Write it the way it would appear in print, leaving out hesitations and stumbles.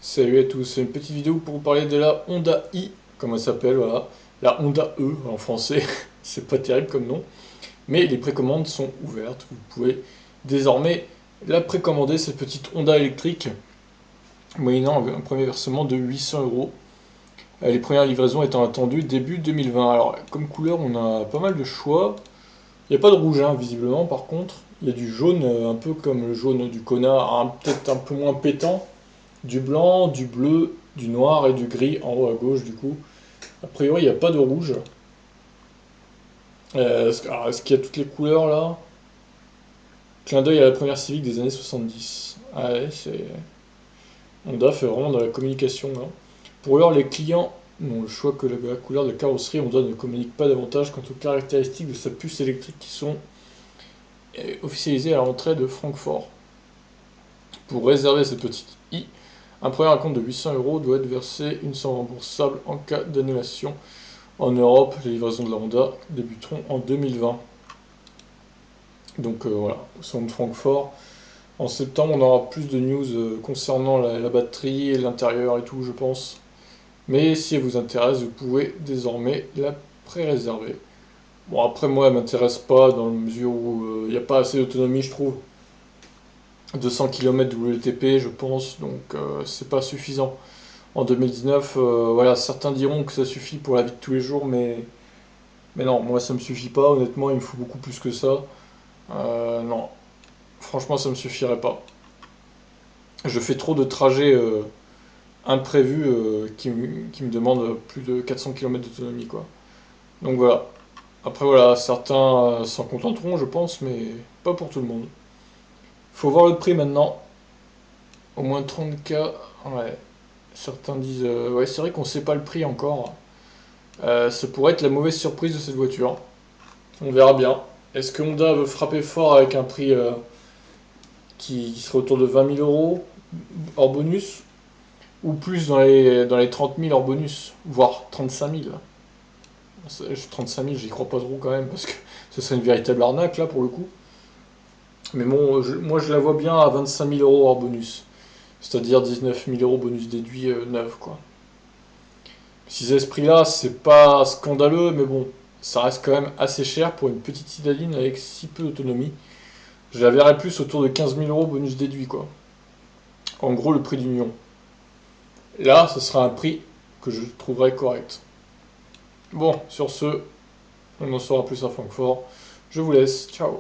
Salut à tous, c'est une petite vidéo pour vous parler de la Honda i, comme elle s'appelle, voilà. La Honda E en français, c'est pas terrible comme nom. Mais les précommandes sont ouvertes, vous pouvez désormais la précommander, cette petite Honda électrique, moyennant un premier versement de 800 euros. Les premières livraisons étant attendues début 2020. Alors, comme couleur, on a pas mal de choix. Il n'y a pas de rouge, hein, visiblement, par contre. Il y a du jaune, un peu comme le jaune du Kona, peut-être un peu moins pétant. Du blanc, du bleu, du noir et du gris en haut à gauche du coup. A priori il n'y a pas de rouge. Est-ce qu'il y a toutes les couleurs là? Clin d'œil à la première Civic des années 70. Ah ouais, c'est... Honda fait vraiment dans la communication là. Pour l'heure, les clients n'ont le choix que la couleur de carrosserie. Honda ne communique pas davantage quant aux caractéristiques de sa puce électrique qui sont officialisées à l'entrée de Francfort. Pour réserver cette petite i, un premier acompte de 800 euros doit être versé, une somme remboursable en cas d'annulation. En Europe, les livraisons de la Honda débuteront en 2020. Donc voilà, au salon de Francfort. En septembre, on aura plus de news concernant la batterie et l'intérieur et tout, je pense. Mais si elle vous intéresse, vous pouvez désormais la pré-réserver. Bon, après, moi, elle m'intéresse pas dans la mesure où il n'y a pas assez d'autonomie, je trouve. 200 km WLTP, je pense, donc c'est pas suffisant. En 2019, voilà, certains diront que ça suffit pour la vie de tous les jours, mais non, moi ça me suffit pas, honnêtement, il me faut beaucoup plus que ça. Non, franchement, ça me suffirait pas. Je fais trop de trajets imprévus qui me demandent plus de 400 km d'autonomie, quoi. Donc voilà. Après, voilà, certains s'en contenteront, je pense, mais pas pour tout le monde. Faut voir le prix maintenant. Au moins 30K, ouais. Certains disent, ouais, c'est vrai qu'on sait pas le prix encore. Ça pourrait être la mauvaise surprise de cette voiture. On verra bien. Est-ce que Honda veut frapper fort avec un prix qui serait autour de 20 000 euros hors bonus, ou plus dans les 30 000 hors bonus, voire 35 000. 35 000, j'y crois pas trop quand même, parce que ce serait une véritable arnaque là pour le coup. Mais bon, moi je la vois bien à 25 000 euros hors bonus, c'est-à-dire 19 000 euros bonus déduit neuf quoi. Si c'est ce prix-là, c'est pas scandaleux, mais bon, ça reste quand même assez cher pour une petite citadine avec si peu d'autonomie. Je la verrais plus autour de 15 000 euros bonus déduit quoi. En gros, le prix d'union. Là, ce sera un prix que je trouverais correct. Bon, sur ce, on en saura plus à Francfort. Je vous laisse. Ciao.